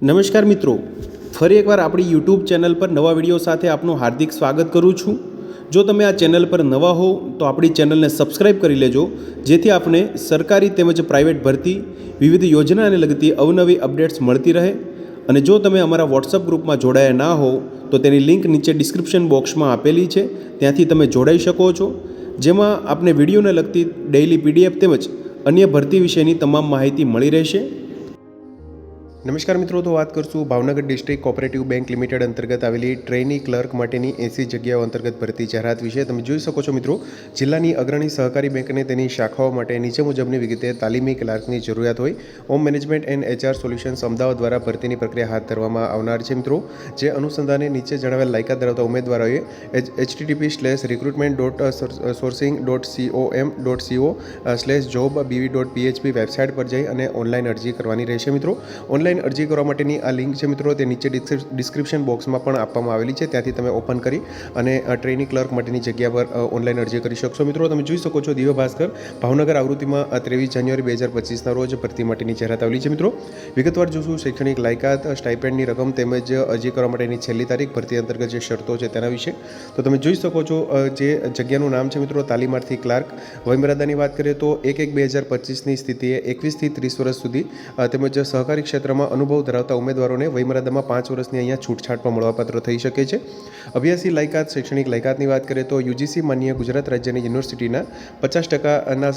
નમસ્કાર મિત્રો, ફરી એકવાર આપણી યુટ્યુબ ચેનલ પર નવા વિડીયો સાથે આપનું હાર્દિક સ્વાગત કરું છું। જો તમે આ ચેનલ પર નવા હો તો આપણી ચેનલને સબસ્ક્રાઈબ કરી લેજો, જેથી આપને સરકારી તેમજ પ્રાઇવેટ ભરતી વિવિધ યોજનાને લગતી અવનવી અપડેટ્સ મળતી રહે। અને જો તમે અમારા વોટ્સઅપ ગ્રુપમાં જોડાયા ના હો તો તેની લિંક નીચે ડિસ્ક્રિપ્શન બોક્સમાં આપેલી છે, ત્યાંથી તમે જોડાઈ શકો છો, જેમાં આપને વિડીયોને લગતી ડેઇલી પીડીએફ તેમજ અન્ય ભરતી વિશેની તમામ માહિતી મળી રહેશે। નમસ્કાર મિત્રો, તો વાત કરશું Bhavnagar district cooperative bank limited અંતર્ગત આવેલી ટ્રેની ક્લર્ક માટેની 80 જગ્યાઓ અંતર્ગત ભરતી જાહેરાત વિશે। તમે જોઈ શકો છો મિત્રો, જિલ્લાની અગ્રણી સહકારી બેંકને તેની શાખાઓ માટે નીચે મુજબની વિગતે તાલીમી ક્લાર્કની જરૂરિયાત હોય। Home management and HR solutions Ahmedabad દ્વારા ભરતીની પ્રક્રિયા હાથ ધરવામાં આવનાર છે મિત્રો। જે અનુસંધાને નીચે જણાવેલ લાયકાત ધરાવતા ઉમેદવારોએ http://recruitment.sourcing.com.co/job.bv.php વેબસાઇટ પર જઈ અને ઓનલાઈન અરજી કરવાની રહેશે મિત્રો। ઓનલાઈન અરજી કરવા માટેની આ લિંક છે મિત્રો, તે નીચે ડિસ્ક્રિપ્શન બોક્સમાં પણ આપવામાં આવેલી છે, ત્યાંથી તમે ઓપન કરી અને ટ્રેની ક્લર્ક માટેની જગ્યા પર ઓનલાઈન અરજી કરી શકશો મિત્રો। તમે જોઈ શકો છો, દિવ્ય ભાસ્કર ભાવનગર આવૃત્તિમાં 23 જાન્યુઆરી 2025ના રોજ ભરતી માટેની જાહેરાત આવેલી છે મિત્રો। વિગતવાર જોશું શૈક્ષણિક લાયકાત, સ્ટાઇપેન્ડની રકમ તેમજ અરજી કરવા માટેની છેલ્લી તારીખ, ભરતી અંતર્ગત જે શરતો છે તેના વિશે। તો તમે જોઈ શકો છો, જે જગ્યાનું નામ છે મિત્રો, તાલીમાર્થી ક્લાર્ક। વયમર્યાદાની વાત કરીએ તો 1/1/2025ની સ્થિતિએ 21 થી 30 વર્ષ સુધી તેમજ સહકારી ક્ષેત્રમાં અનુભવ ધરાવતા ઉમેદવારોને વયમર્યાદામાં 5 વર્ષની અહીંયા છૂટછાટ પણ મળવાપાત્ર થઈ શકે છે। અભ્યાસી લાયકાત, શૈક્ષણિક લાયકાતની વાત કરીએ તો યુજીસી માન્ય ગુજરાત રાજ્યની યુનિવર્સિટીના 50%ના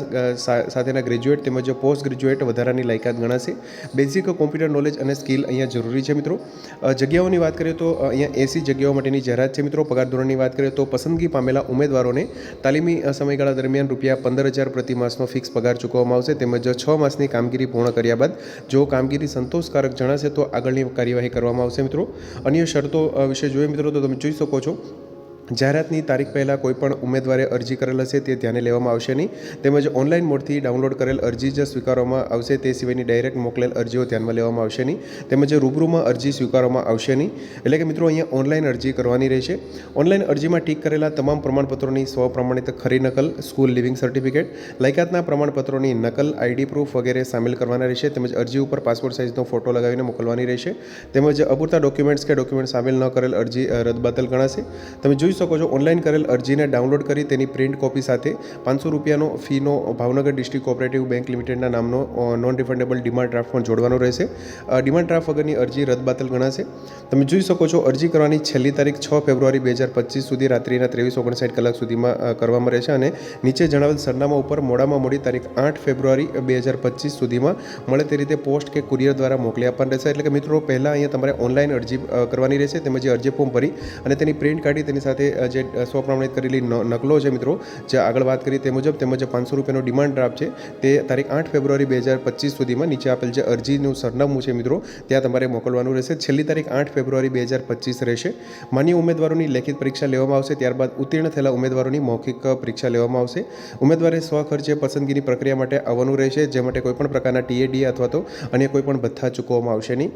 સાથેના ગ્રેજ્યુએટ તેમજ પોસ્ટ ગ્રેજ્યુએટ વધારાની લાયકાત ગણાશે। બેઝિક કોમ્પ્યુટર નોલેજ અને સ્કિલ અહીંયા જરૂરી છે મિત્રો। જગ્યાઓની વાત કરીએ તો અહીંયા 80 જગ્યાઓ માટેની જાહેરાત છે મિત્રો। પગાર ધોરણની વાત કરીએ તો પસંદગી પામેલા ઉમેદવારોને તાલીમી સમયગાળા દરમિયાન ₹15,000 પ્રતિ માસનો ફિક્સ પગાર ચૂકવવામાં આવશે, તેમજ 6 માસની કામગીરી પૂર્ણ કર્યા બાદ જો કામગીરી સંતોષકારક જણાશે તો આગળની કાર્યવાહી કરવામાં આવશે મિત્રો। અન્ય શરતો વિશે જોઈએ મિત્રો, તો તમે જોઈ શકો છો, જાહેરાતની તારીખ પહેલાં કોઈપણ ઉમેદવારે અરજી કરેલ હશે તે ધ્યાને લેવામાં આવશે નહીં, તેમજ ઓનલાઈન મોડથી ડાઉનલોડ કરેલ અરજી જ સ્વીકારવામાં આવશે, તે સિવાયની ડાયરેક્ટ મોકલેલ અરજીઓ ધ્યાનમાં લેવામાં આવશે નહીં, તેમજ રૂબરૂમાં અરજી સ્વીકારવામાં આવશે નહીં। એટલે કે મિત્રો, અહીંયા ઓનલાઈન અરજી કરવાની રહેશે। ઓનલાઈન અરજીમાં ટીક કરેલા તમામ પ્રમાણપત્રોની સ્વપ્રમાણિત ખરી નકલ, સ્કૂલ લિવિંગ સર્ટિફિકેટ, લાયકાતના પ્રમાણપત્રોની નકલ, આઈડી પ્રૂફ વગેરે સામેલ કરવાના રહેશે, તેમજ અરજી ઉપર પાસપોર્ટ સાઇઝનો ફોટો લગાવીને મોકલવાની રહેશે, તેમજ અપૂરતા ડોક્યુમેન્ટ્સ કે ડોક્યુમેન્ટ સામેલ ન કરેલ અરજી રદબાતલ ગણાશે। તમે જોઈ શકો છો, ઓનલાઈન કરેલ અરજીને ડાઉનલોડ કરી તેની પ્રિન્ટ કોપી સાથે ₹500 ફીનો ભાવનગર ડિસ્ટ્રિક્ટ કોઓપરેટિવ બેંક લિમિટેડના નામનો નોન રિફંડેબલ ડિમાન્ડ ડ્રાફ્ટ પણ જોડવાનો રહેશે। ડિમાન્ડ ડ્રાફ્ટ વગરની અરજી રદબાતલ ગણાશે। તમે જોઈ શકો છો, અરજી કરવાની છેલ્લી તારીખ 6 ફેબ્રુઆરી 2025 સુધી રાત્રિના 23:59 કલાક સુધીમાં કરવામાં રહેશે, અને નીચે જણાવેલ સરનામા ઉપર મોડામાં મોડી તારીખ 8 ફેબ્રુઆરી 2025 સુધીમાં મળે તે રીતે પોસ્ટ કે કુરિયર દ્વારા મોકલી આપવાની રહેશે। એટલે કે મિત્રો, પહેલાં અહીંયા તમારે ઓનલાઈન અરજી કરવાની રહેશે, તેમજ અરજી ફોર્મ ભરી અને તેની પ્રિન્ટ કાઢી તેની સાથે જે સ્વપ્રમાણિત કરેલી નકલો છે મિત્રો, જે આગળ વાત કરી તે મુજબ, તેમજ ₹500 ડિમાન્ડ ડ્રાફ્ટ છે તે તારીખ 8 ફેબ્રુઆરી 2025 સુધીમાં નીચે આપેલ જે અરજીનું સરનામું છે મિત્રો, ત્યાં તમારે મોકલવાનું રહેશે। છેલ્લી તારીખ 8 ફેબ્રુઆરી 2025 રહેશે। માન્ય ઉમેદવારોની લેખિત પરીક્ષા લેવામાં આવશે, ત્યારબાદ ઉત્તીર્ણ થયેલા ઉમેદવારોની મૌખિક પરીક્ષા લેવામાં આવશે। ઉમેદવારે સ્વખર્ચે પસંદગીની પ્રક્રિયા માટે આવવાનું રહેશે, જે માટે કોઈપણ પ્રકારના ટીએડી અથવા તો અન્ય કોઈપણ ભથ્થા ચૂકવવામાં આવશે નહીં।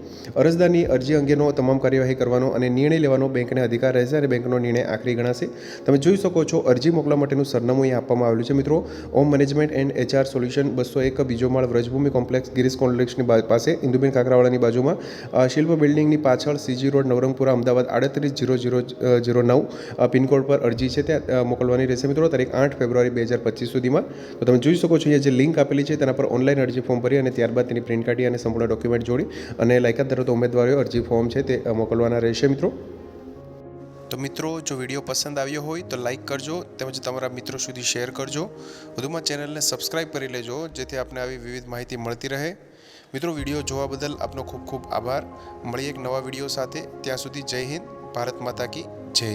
અરજદારની અરજી અંગેનો તમામ કાર્યવાહી કરવાનો અને નિર્ણય લેવાનો બેંકને અધિકાર રહેશે, અને બેંકનો નિર્ણય આખરી ગણાશે। તમે જોઈ શકો છો, અરજી મોકલવા માટેનું સરનામું અહીં આપવામાં આવેલું છે મિત્રો। Home management and HR solution 201 બીજો માળ વ્રજભૂમિ કોમ્પ્લેક્સ ગિરીશ કોમ્પ્લેક્સની પાસે ઇન્દુબેન કાકરાવાળાની બાજુમાં શિલ્પ બિલ્ડિંગની પાછળ CG road, Navrangpura, Ahmedabad 380009 pin code પર અરજી છે ત્યાં મોકલવાની રહેશે મિત્રો, તારીખ 8 ફેબ્રુઆરી 2025 સુધીમાં। તો તમે જોઈ શકો છો, અહીંયા જે લિંક આપેલી છે તેના પર ઓનલાઈન અરજી ફોર્મ ભરી અને ત્યારબાદ તેની પ્રિન્ટ કાઢી અને સંપૂર્ણ ડોક્યુમેન્ટ જોડી અને લાયકાત ધરાવતા ઉમેદવારોએ અરજી ફોર્મ છે તે મોકલવાના રહેશે મિત્રો। તો મિત્રો, જો વિડીયો પસંદ આવ્યો હોય તો લાઇક કરજો, તેમજ તમારા મિત્રો સુધી શેર કરજો। વધુમાં ચેનલને સબસ્ક્રાઈબ કરી લેજો, જેથી આપને આવી વિવિધ માહિતી મળતી રહે। મિત્રો, વિડીયો જોવા બદલ આપનો ખૂબ ખૂબ આભાર। મળીએ એક નવા વિડીયો સાથે, ત્યાં સુધી જય હિન્દ, ભારત માતા કી જય।